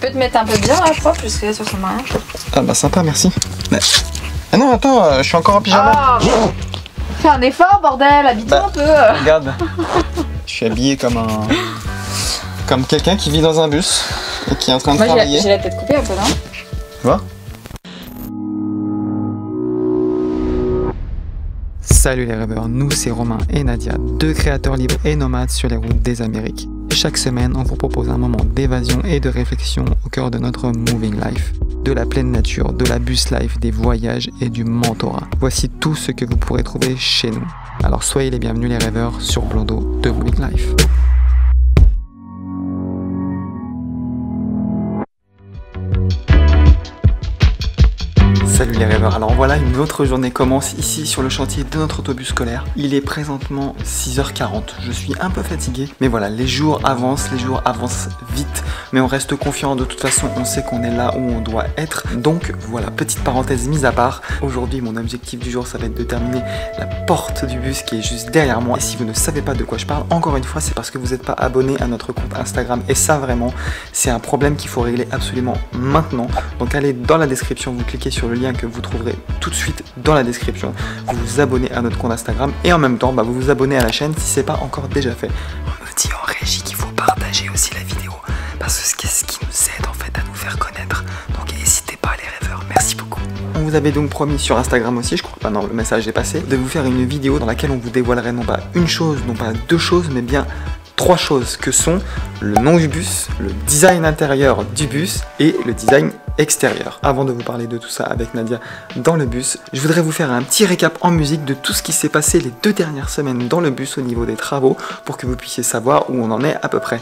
peux te mettre un peu bien là, je crois, parce que là, ça ressemble à rien. Ah bah sympa, merci. Mais... Ah non, attends, je suis encore en pyjama. Ah, fais un effort, bordel, habille-toi un peu. Regarde, je suis habillé comme quelqu'un qui vit dans un bus et qui est en train de travailler. J'ai la tête coupée un peu, non? Tu vois? Salut les rêveurs, nous c'est Romain et Nadia, deux créateurs libres et nomades sur les routes des Amériques. Chaque semaine, on vous propose un moment d'évasion et de réflexion au cœur de notre moving life. De la pleine nature, de la bus life, des voyages et du mentorat. Voici tout ce que vous pourrez trouver chez nous. Alors soyez les bienvenus les rêveurs sur Blondeau de Moving Life. Salut les rêveurs, alors voilà, une autre journée commence ici sur le chantier de notre autobus scolaire. Il est présentement 6h40, je suis un peu fatigué, mais voilà, les jours avancent vite, mais on reste confiant, de toute façon on sait qu'on est là où on doit être. Donc voilà, petite parenthèse mise à part, aujourd'hui mon objectif du jour ça va être de terminer la porte du bus qui est juste derrière moi. Et si vous ne savez pas de quoi je parle, encore une fois c'est parce que vous n'êtes pas abonné à notre compte Instagram, et ça vraiment c'est un problème qu'il faut régler absolument maintenant. Donc allez dans la description, vous cliquez sur le lien que vous trouverez tout de suite dans la description, vous vous abonnez à notre compte Instagram et en même temps vous vous abonnez à la chaîne si c'est pas encore déjà fait. On me dit en régie qu'il faut partager aussi la vidéo parce que c'est ce qui nous aide en fait à nous faire connaître, donc n'hésitez pas les rêveurs, merci beaucoup. On vous avait donc promis sur Instagram aussi, je crois pas, non le message est passé, de vous faire une vidéo dans laquelle on vous dévoilerait non pas une chose, non pas deux choses, mais bien trois choses que sont le nom du bus, le design intérieur du bus et le design extérieur. Avant de vous parler de tout ça avec Nadia dans le bus, je voudrais vous faire un petit récap en musique de tout ce qui s'est passé les 2 dernières semaines dans le bus au niveau des travaux pour que vous puissiez savoir où on en est à peu près.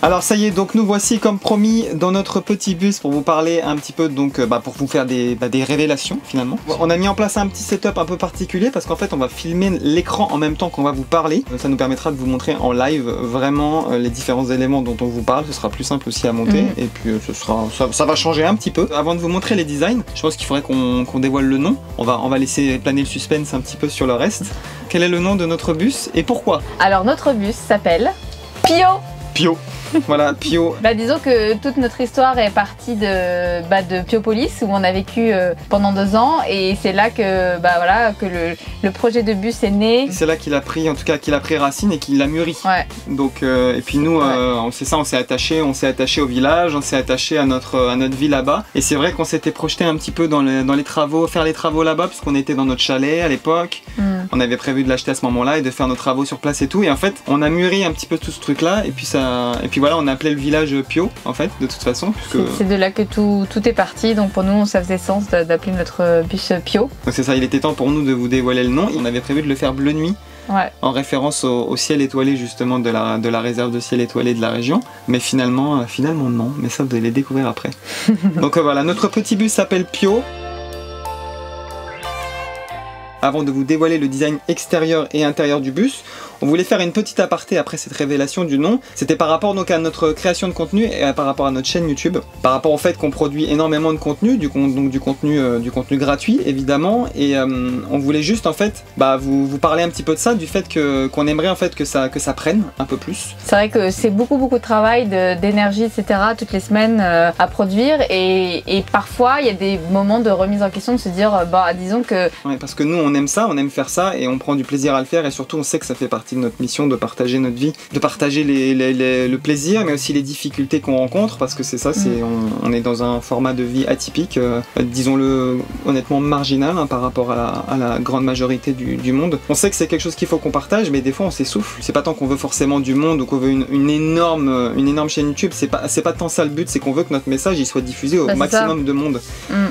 Alors ça y est, donc nous voici comme promis dans notre petit bus pour vous parler un petit peu, donc pour vous faire des révélations finalement. On a mis en place un petit setup un peu particulier parce qu'en fait on va filmer l'écran en même temps qu'on va vous parler. Ça nous permettra de vous montrer en live vraiment les différents éléments dont on vous parle, ce sera plus simple aussi à monter et puis ça va changer un petit peu. Avant de vous montrer les designs, je pense qu'il faudrait qu'on dévoile le nom. On va laisser planer le suspense un petit peu sur le reste. Quel est le nom de notre bus et pourquoi? Alors notre bus s'appelle Pio. Pio. Voilà, Pio. Disons que toute notre histoire est partie de Piopolis où on a vécu pendant 2 ans et c'est là que, que le projet de bus est né. C'est là qu'il a pris, en tout cas qu'il a pris racine et qu'il a mûri. Ouais. Donc, et puis nous, on s'est attaché au village, on s'est attaché à notre vie là-bas. Et c'est vrai qu'on s'était projeté un petit peu dans les travaux, faire les travaux là-bas puisqu'on était dans notre chalet à l'époque. On avait prévu de l'acheter à ce moment-là et de faire nos travaux sur place et tout. Et en fait, on a mûri un petit peu tout ce truc-là et puis voilà, on a appelé le village Pio en fait, de toute façon. C'est de là que tout est parti, donc pour nous ça faisait sens d'appeler notre bus Pio. Donc c'est ça, il était temps pour nous de vous dévoiler le nom. On avait prévu de le faire bleu nuit. Ouais. En référence au ciel étoilé justement de la réserve de ciel étoilé de la région, mais finalement non, mais ça vous allez découvrir après. Donc voilà, notre petit bus s'appelle Pio. Avant de vous dévoiler le design extérieur et intérieur du bus, on voulait faire une petite aparté après cette révélation du nom. C'était par rapport donc à notre création de contenu et par rapport à notre chaîne YouTube. Par rapport au fait qu'on produit énormément de contenu, du contenu gratuit évidemment. Et on voulait juste en fait vous parler un petit peu de ça, du fait qu'on aimerait en fait que ça prenne un peu plus. C'est vrai que c'est beaucoup de travail, d'énergie, etc. toutes les semaines à produire et parfois il y a des moments de remise en question de se dire disons que... Ouais, parce que nous on aime ça, on aime faire ça et on prend du plaisir à le faire et surtout on sait que ça fait partie de notre mission de partager notre vie, de partager le plaisir mais aussi les difficultés qu'on rencontre parce que c'est ça, on est dans un format de vie atypique, disons-le honnêtement marginal hein, par rapport à la grande majorité du monde. On sait que c'est quelque chose qu'il faut qu'on partage mais des fois on s'essouffle. C'est pas tant qu'on veut forcément du monde ou qu'on veut une énorme chaîne YouTube, c'est pas tant ça le but, c'est qu'on veut que notre message il soit diffusé au maximum de monde.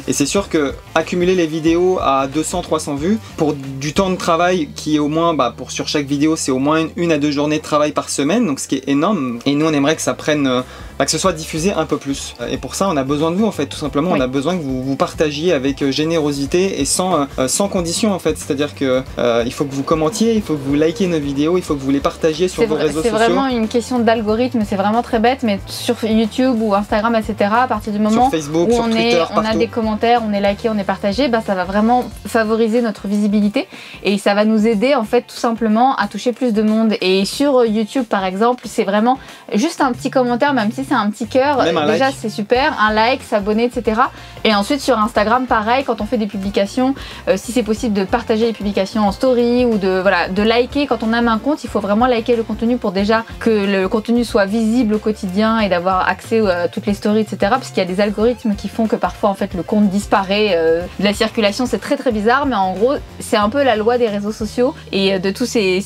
Et c'est sûr que accumuler les vidéos à 200-300 vues pour du temps de travail qui est au moins, sur chaque vidéo c'est au moins 1 à 2 journées de travail par semaine, donc ce qui est énorme. Et nous on aimerait que ça prenne, que ce soit diffusé un peu plus. Et pour ça on a besoin de vous en fait, tout simplement. On a besoin que vous partagiez avec générosité et sans condition en fait. C'est-à-dire que il faut que vous commentiez, il faut que vous likiez nos vidéos, il faut que vous les partagiez sur vos réseaux sociaux. C'est vraiment une question d'algorithme, c'est vraiment très bête, mais sur YouTube ou Instagram, etc., à partir du moment Facebook, où sur Twitter, on a des commentaires, on est liké, on est partagé, ça va vraiment favoriser notre visibilité et ça va nous aider en fait tout simplement à toucher plus de monde. Et sur YouTube par exemple, c'est vraiment juste un petit commentaire, même si c'est un petit cœur, déjà c'est super, un like, s'abonner, etc. Et ensuite sur Instagram pareil, quand on fait des publications, si c'est possible de partager les publications en story ou de liker. Quand on aime un compte, il faut vraiment liker le contenu pour déjà que le contenu soit visible au quotidien et d'avoir accès à toutes les stories, etc. Parce qu'il y a des algorithmes qui font que parfois en fait le compte disparaît de la circulation. C'est très très bizarre, mais en gros c'est un peu la loi des réseaux sociaux et de tous ces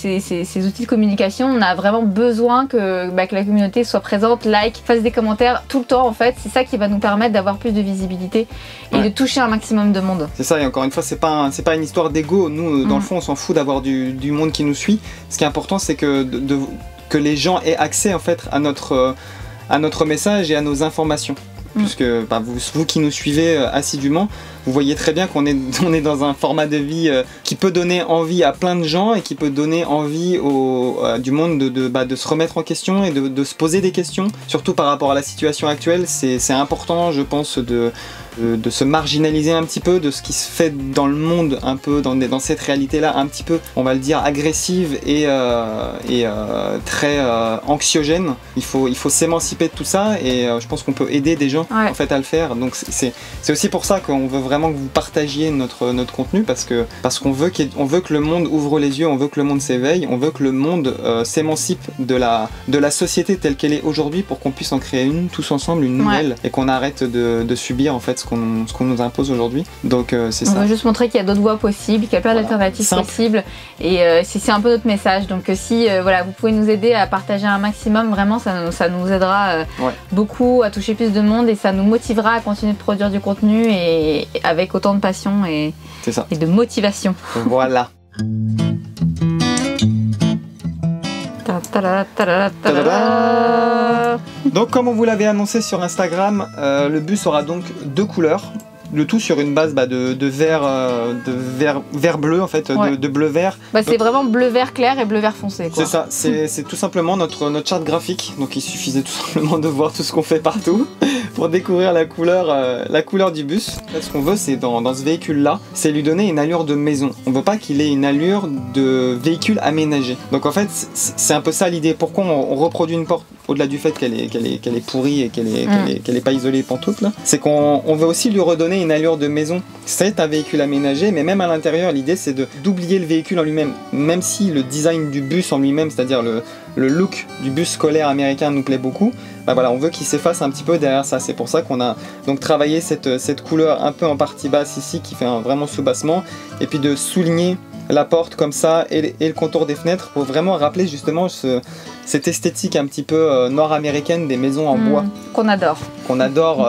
outils de communication. On a vraiment besoin que la communauté soit présente, like, fasse des commentaires tout le temps en fait. C'est ça qui va nous permettre d'avoir plus de visibilité et de toucher un maximum de monde. C'est ça, et encore une fois c'est pas une histoire d'ego. Nous dans le fond on s'en fout d'avoir du monde qui nous suit. Ce qui est important c'est que les gens aient accès en fait à notre message et à nos informations. Puisque vous qui nous suivez assidûment, vous voyez très bien qu'on est dans un format de vie qui peut donner envie à plein de gens et qui peut donner envie du monde de se remettre en question et de se poser des questions, surtout par rapport à la situation actuelle. C'est important, je pense, de se marginaliser un petit peu de ce qui se fait dans le monde, un peu dans cette réalité-là, un petit peu, on va le dire, agressive et très anxiogène. Il faut s'émanciper de tout ça et je pense qu'on peut aider des gens en fait à le faire. Donc c'est aussi pour ça qu'on veut vraiment que vous partagiez notre contenu parce qu'on veut que le monde ouvre les yeux, on veut que le monde s'éveille, on veut que le monde s'émancipe de la société telle qu'elle est aujourd'hui pour qu'on puisse en créer une tous ensemble, une nouvelle, et qu'on arrête de subir en fait ce qu'on nous impose aujourd'hui. Donc c'est ça. On veut juste montrer qu'il y a d'autres voies possibles, qu'il y a plein d'alternatives possibles et c'est un peu notre message. Donc si vous pouvez nous aider à partager un maximum, vraiment ça nous aidera beaucoup à toucher plus de monde et ça nous motivera à continuer de produire du contenu et avec autant de passion et de motivation. Voilà. Donc comme on vous l'avait annoncé sur Instagram, le bus aura donc 2 couleurs. Le tout sur une base de vert bleu en fait, de bleu vert. C'est vraiment bleu vert clair et bleu vert foncé. C'est ça, c'est tout simplement notre charte graphique. Donc il suffisait tout simplement de voir tout ce qu'on fait partout pour découvrir la couleur du bus. En fait, ce qu'on veut, c'est dans ce véhicule-là, c'est lui donner une allure de maison. On veut pas qu'il ait une allure de véhicule aménagé. Donc en fait, c'est un peu ça l'idée. Pourquoi on reproduit une porte au-delà du fait qu'elle est pourrie et qu'elle est pas isolée pantoute là, c'est qu'on veut aussi lui redonner une allure de maison. C'est un véhicule aménagé, mais même à l'intérieur, l'idée c'est d'oublier le véhicule en lui-même. Même si le design du bus en lui-même, c'est-à-dire le look du bus scolaire américain nous plaît beaucoup, on veut qu'il s'efface un petit peu derrière ça. C'est pour ça qu'on a donc travaillé cette couleur un peu en partie basse ici, qui fait un vraiment sous-bassement, et puis de souligner la porte comme ça et le contour des fenêtres pour vraiment rappeler justement cette esthétique un petit peu nord-américaine des maisons en bois. Qu'on adore. Qu'on adore,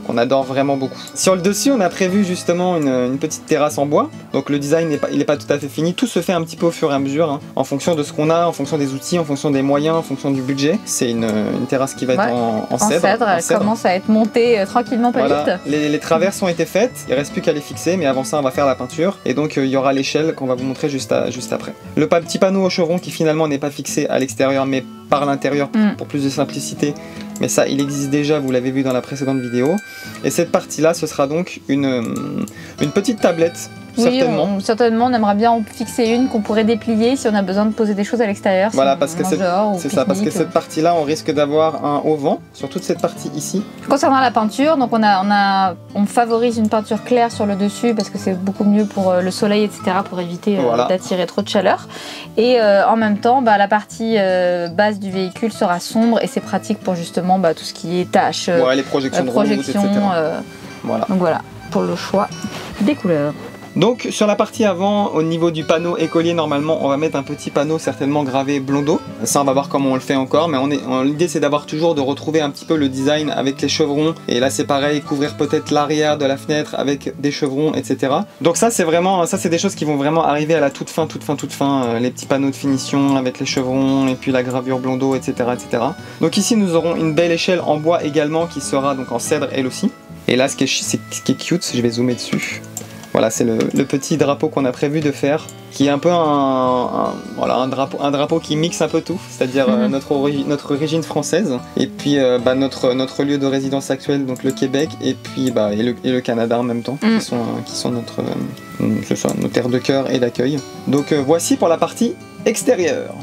qu'on adore vraiment beaucoup. Sur le dessus, on a prévu justement une petite terrasse en bois. Donc le design il n'est pas tout à fait fini. Tout se fait un petit peu au fur et à mesure, en fonction de ce qu'on a, en fonction des outils, en fonction des moyens, en fonction du budget. C'est une terrasse qui va être en cèdre. Elle commence à être montée tranquillement, pas vite. Les traverses ont été faites, il ne reste plus qu'à les fixer, mais avant ça on va faire la peinture. Et donc il y aura l'échelle qu'on va vous montrer juste après. Le petit panneau au chevron qui finalement n'est pas fixé à l'extérieur, mais par l'intérieur pour plus de simplicité. Mais ça, il existe déjà, vous l'avez vu dans la précédente vidéo. Et cette partie-là, ce sera donc une petite tablette certainement. Certainement, on aimerait bien en fixer une qu'on pourrait déplier si on a besoin de poser des choses à l'extérieur. Voilà, si parce que c'est ça, parce que cette partie-là, on risque d'avoir un auvent sur toute cette partie ici. Concernant la peinture, donc on favorise une peinture claire sur le dessus parce que c'est beaucoup mieux pour le soleil, etc., pour éviter d'attirer trop de chaleur. Et en même temps, la partie base du véhicule sera sombre et c'est pratique pour justement tout ce qui est tâches, les projections de route, etc. Voilà. Donc voilà, pour le choix des couleurs. Donc sur la partie avant, au niveau du panneau écolier, normalement on va mettre un petit panneau certainement gravé Blondeau. Ça on va voir comment on le fait encore, mais l'idée c'est d'avoir toujours de retrouver un petit peu le design avec les chevrons. Et là c'est pareil, couvrir peut-être l'arrière de la fenêtre avec des chevrons, etc. Donc ça c'est vraiment, ça c'est des choses qui vont vraiment arriver à la toute fin, les petits panneaux de finition avec les chevrons et puis la gravure Blondeau, etc., etc. Donc ici nous aurons une belle échelle en bois également qui sera donc en cèdre elle aussi. Et là ce qui est cute, je vais zoomer dessus. Voilà, c'est le petit drapeau qu'on a prévu de faire, qui est un peu un drapeau qui mixe un peu tout, c'est-à-dire notre origine française, et puis notre lieu de résidence actuel, donc le Québec, et puis et le Canada en même temps, qui sont nos terres de cœur et d'accueil. Donc voici pour la partie extérieure.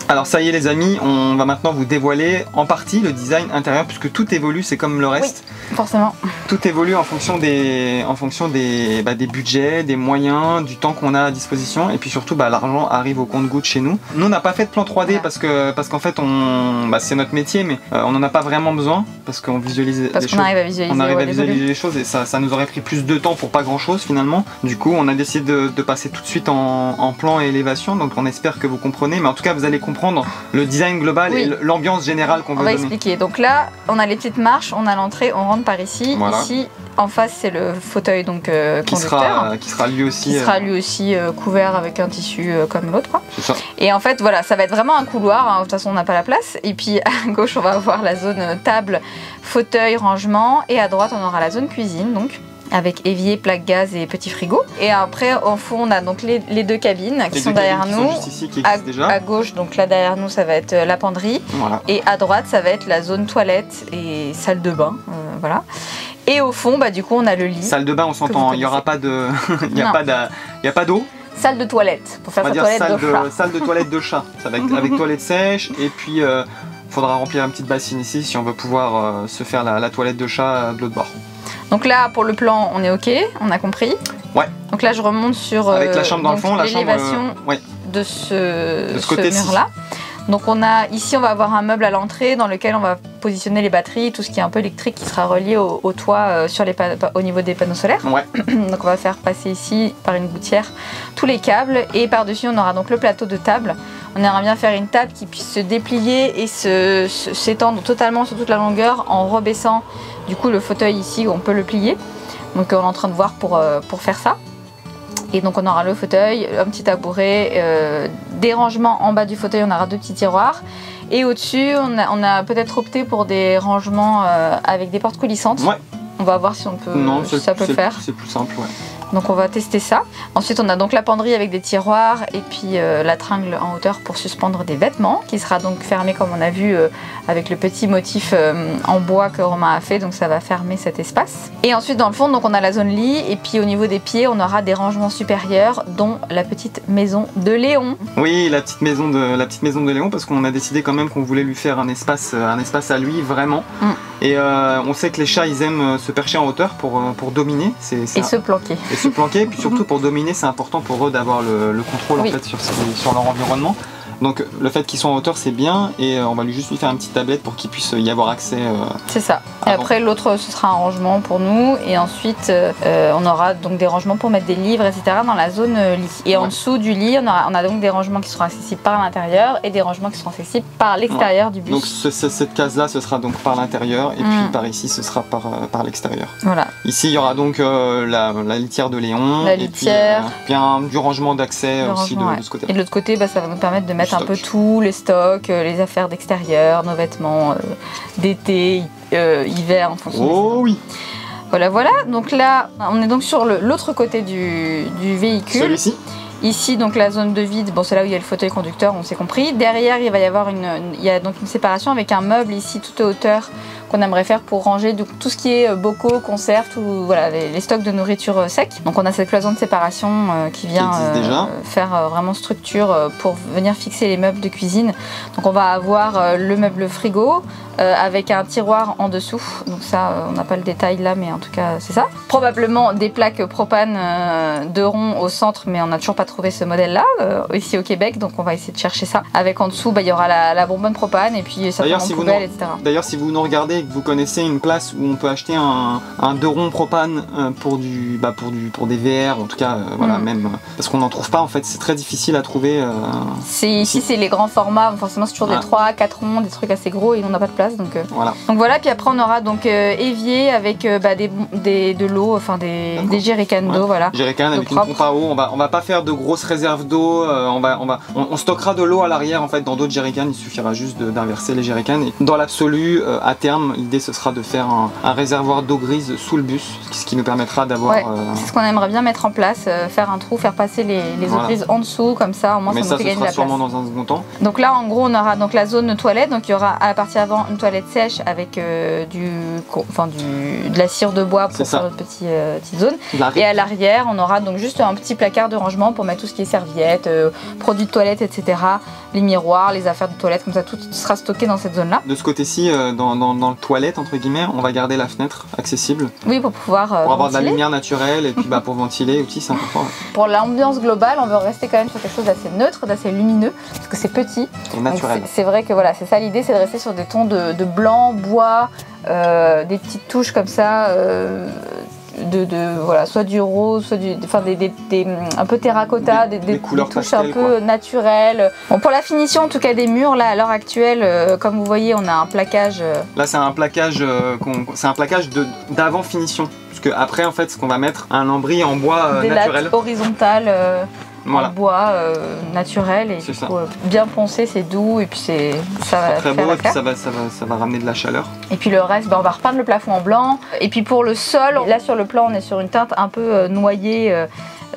Alors ça y est les amis, on va maintenant vous dévoiler en partie le design intérieur puisque tout évolue, c'est comme le reste. Oui, forcément. Tout évolue en fonction des budgets, des moyens, du temps qu'on a à disposition et puis surtout l'argent arrive au compte-gouttes chez nous. Nous on n'a pas fait de plan 3D parce qu'en fait c'est notre métier mais on n'en a pas vraiment besoin parce qu'on visualise les choses. On arrive à visualiser les choses et ça nous aurait pris plus de temps pour pas grand chose finalement. Du coup on a décidé de passer tout de suite en plan et élévation, donc on espère que vous comprenez, mais en tout cas vous allez comprendre le design global et l'ambiance générale qu'on veut donner. On va expliquer. Donc là, on a les petites marches, on a l'entrée, on rentre par ici. Voilà. Ici, en face, c'est le fauteuil conducteur. Qui sera lui aussi, couvert avec un tissu comme l'autre. C'est ça. Et en fait, voilà, ça va être vraiment un couloir. De toute façon, on n'a pas la place. Et puis à gauche, on va avoir la zone table, fauteuil, rangement. Et à droite, on aura la zone cuisine. Donc, avec évier, plaque gaz et petit frigo. Et après, au fond, on a donc les deux cabines qui sont derrière nous. Sont juste ici, qui existent déjà. À gauche, donc là derrière nous, ça va être la penderie. Voilà. Et à droite, ça va être la zone toilette et salle de bain. Voilà. Et au fond, du coup, on a le lit. Salle de bain, on s'entend. Il n'y aura pas de, il n'y a pas d'eau. Salle de toilette pour faire sa toilette de chat. Salle de toilette de chat. Ça va être avec toilette sèche et puis. Il faudra remplir une petite bassine ici si on veut pouvoir se faire la toilette de chat de l'autre bord. Donc là, pour le plan, on est OK, on a compris. Ouais. Donc là, je remonte sur avec la chambre dans le fond, l'élévation de ce mur-là. Donc ici, on va avoir un meuble à l'entrée dans lequel on va positionner les batteries, tout ce qui est un peu électrique qui sera relié au toit au niveau des panneaux solaires. Ouais. Donc on va faire passer ici par une gouttière tous les câbles et par-dessus, on aura donc le plateau de table. On aimerait bien faire une table qui puisse se déplier et s'étendre totalement sur toute la longueur en rebaissant du coup le fauteuil ici où on peut le plier. Donc on est en train de voir pour faire ça. Et donc on aura le fauteuil, un petit tabouret, des rangements en bas du fauteuil, on aura deux petits tiroirs. Et au-dessus, on a peut-être opté pour des rangements avec des portes coulissantes. Ouais. On va voir si ça peut le faire. C'est plus simple, ouais. Donc on va tester ça. Ensuite on a donc la penderie avec des tiroirs et puis la tringle en hauteur pour suspendre des vêtements qui sera donc fermée comme on a vu avec le petit motif en bois que Romain a fait, donc ça va fermer cet espace. Et ensuite dans le fond donc on a la zone lit et puis au niveau des pieds on aura des rangements supérieurs dont la petite maison de Léon. Oui, la petite maison de Léon parce qu'on a décidé quand même qu'on voulait lui faire un espace à lui vraiment. Et on sait que les chats ils aiment se percher en hauteur pour dominer. Et se planquer. Se planquer, et puis surtout pour dominer, c'est important pour eux d'avoir le contrôle en fait, sur leur environnement. Donc le fait qu'ils soient en hauteur c'est bien et on va juste lui faire une petite tablette pour qu'il puisse y avoir accès. C'est ça. Et après l'autre ce sera un rangement pour nous et ensuite on aura donc des rangements pour mettre des livres etc. dans la zone lit. Et en dessous du lit on a donc des rangements qui seront accessibles par l'intérieur et des rangements qui seront accessibles par l'extérieur du bus. Donc cette case là ce sera donc par l'intérieur et puis par ici ce sera par l'extérieur. Voilà. Ici il y aura donc la litière de Léon et puis du rangement d'accès aussi de ce côté. Et de l'autre côté ça va nous permettre de mettre un peu tout, les stocks, les affaires d'extérieur, nos vêtements d'été, hiver en fonction. Oh oui. Voilà. Donc là, on est donc sur l'autre côté du véhicule. Celui-ci. Ici, donc la zone de vide, c'est là où il y a le fauteuil conducteur, on s'est compris. Derrière, il va y avoir une séparation avec un meuble ici tout à hauteur qu'on aimerait faire pour ranger tout ce qui est bocaux, conserves, voilà, les stocks de nourriture sec. Donc on a cette cloison de séparation qui vient faire vraiment structure pour venir fixer les meubles de cuisine. Donc on va avoir le meuble frigo avec un tiroir en dessous. Donc ça, on n'a pas le détail là, mais en tout cas c'est ça. Probablement des plaques propane de rond au centre, mais on n'a toujours pas trouvé ce modèle-là ici au Québec. Donc on va essayer de chercher ça. Avec en dessous, il y aura la bonbonne propane et puis certainement poubelle, etc. D'ailleurs, si vous nous regardez et que vous connaissez une place où on peut acheter un 2 ronds propane pour des VR, en tout cas, voilà, même parce qu'on n'en trouve pas en fait, c'est très difficile à trouver. Ici, c'est les grands formats, forcément c'est toujours des 3, 4 ronds, des trucs assez gros et on n'a pas de place. Donc voilà, puis après on aura donc évier avec de l'eau, enfin des jerrycans d'eau, voilà. Jerrycan avec une pompe à eau. On va pas faire de grosses réserves d'eau. On stockera de l'eau à l'arrière en fait dans d'autres jerrycans. Il suffira juste d'inverser les jerrycans. Et dans l'absolu, à terme, l'idée ce sera de faire un réservoir d'eau grise sous le bus, ce qui nous permettra d'avoir. C'est ce qu'on aimerait bien mettre en place, faire un trou, faire passer les eaux grises en dessous, comme ça au moins ça nous fait gagner de la place. Mais ça, ce sera sûrement dans un second temps. Donc là, en gros, on aura donc la zone toilette. Donc il y aura à la partie avant une toilette sèche avec de la cire de bois pour faire notre petite zone. Et à l'arrière, on aura donc juste un petit placard de rangement pour mettre tout ce qui est serviettes, produits de toilette, etc. Les miroirs, les affaires de toilette, comme ça tout sera stocké dans cette zone-là. De ce côté-ci, dans le toilette, entre guillemets, on va garder la fenêtre accessible. Oui, pour pouvoir avoir de la lumière naturelle et puis pour ventiler aussi, c'est important. Pour l'ambiance globale, on veut rester quand même sur quelque chose d'assez neutre, d'assez lumineux, parce que c'est petit. Et naturel. C'est vrai que voilà, c'est ça l'idée, c'est de rester sur des tons de blanc, bois, des petites touches comme ça. Voilà, soit du rose, soit un peu terracotta, des touches pastel, un peu naturelles. Bon, pour la finition en tout cas des murs, là à l'heure actuelle, comme vous voyez, on a un plaquage. Là c'est un plaquage, d'avant finition. Parce que après en fait ce qu'on va mettre, un lambris en bois des naturel. Lattes horizontales. En bois naturel et du coup, bien poncé, c'est doux et puis ça va très faire beau et puis ça va ramener de la chaleur. Et puis le reste, on va repeindre le plafond en blanc. Et puis pour le sol, là sur le plan on est sur une teinte un peu noyée,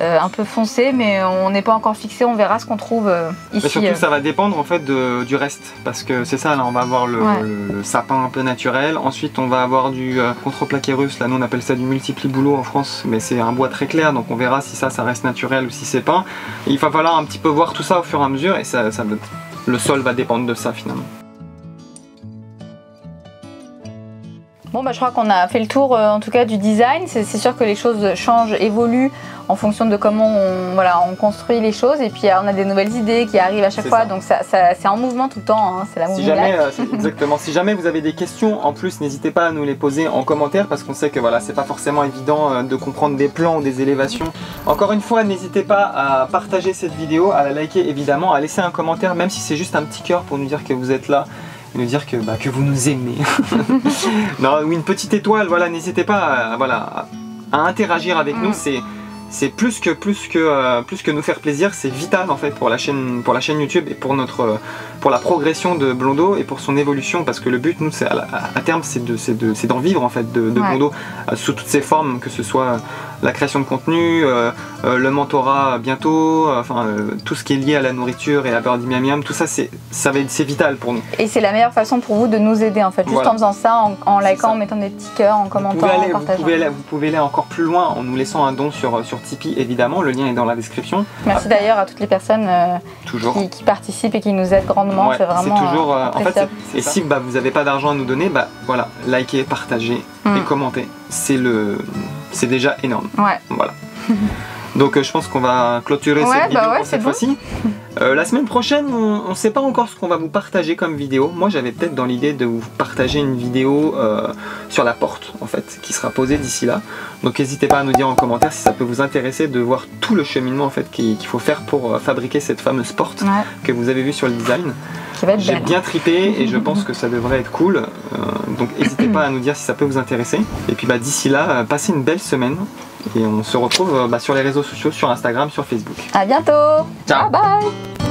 un peu foncé, mais on n'est pas encore fixé, on verra ce qu'on trouve ici. Mais surtout ça va dépendre en fait du reste, parce que c'est ça, là on va avoir le sapin un peu naturel, ensuite on va avoir du contreplaqué russe, là nous on appelle ça du multipli-bouleau en France, mais c'est un bois très clair, donc on verra si ça reste naturel ou si c'est peint. Et il va falloir un petit peu voir tout ça au fur et à mesure, et le sol va dépendre de ça finalement. Bon, je crois qu'on a fait le tour en tout cas du design. C'est sûr que les choses changent, évoluent en fonction de comment on construit les choses. Et puis on a des nouvelles idées qui arrivent à chaque fois. Donc c'est en mouvement tout le temps. Hein. C'est la mouvement. Exactement. Si jamais vous avez des questions, en plus, n'hésitez pas à nous les poser en commentaire parce qu'on sait que voilà, c'est pas forcément évident de comprendre des plans ou des élévations. Encore une fois, n'hésitez pas à partager cette vidéo, à la liker évidemment, à laisser un commentaire, même si c'est juste un petit cœur pour nous dire que vous êtes là. Nous dire que vous nous aimez. Non, ou une petite étoile, voilà, n'hésitez pas à interagir avec nous, c'est plus que nous faire plaisir, c'est vital en fait pour la chaîne YouTube et pour la progression de Blondo et pour son évolution, parce que le but nous c'est à terme c'est d'en vivre en fait de Blondo sous toutes ses formes, que ce soit la création de contenu, le mentorat bientôt, tout ce qui est lié à la nourriture et à Birdie Miam Miam, tout ça c'est vital pour nous. Et c'est la meilleure façon pour vous de nous aider en fait, juste en faisant ça, en likant, en mettant des petits cœurs, en commentant, en partageant. Vous pouvez aller encore plus loin en nous laissant un don sur Tipeee évidemment, le lien est dans la description. Merci d'ailleurs à toutes les personnes qui participent et qui nous aident grandement, c'est vraiment toujours, en fait, et si vous n'avez pas d'argent à nous donner, voilà, likez, partagez et commentez, c'est déjà énorme. Voilà. Donc je pense qu'on va clôturer cette vidéo pour cette fois-ci. La semaine prochaine, on ne sait pas encore ce qu'on va vous partager comme vidéo. Moi j'avais peut-être dans l'idée de vous partager une vidéo sur la porte en fait, qui sera posée d'ici là. Donc n'hésitez pas à nous dire en commentaire si ça peut vous intéresser de voir tout le cheminement en fait qu'il faut faire pour fabriquer cette fameuse porte que vous avez vue sur le design. J'ai bien tripé et je pense que ça devrait être cool. Donc n'hésitez pas à nous dire si ça peut vous intéresser. Et puis d'ici là, passez une belle semaine. Et on se retrouve sur les réseaux sociaux, sur Instagram, sur Facebook. À bientôt. Ciao. Bye bye.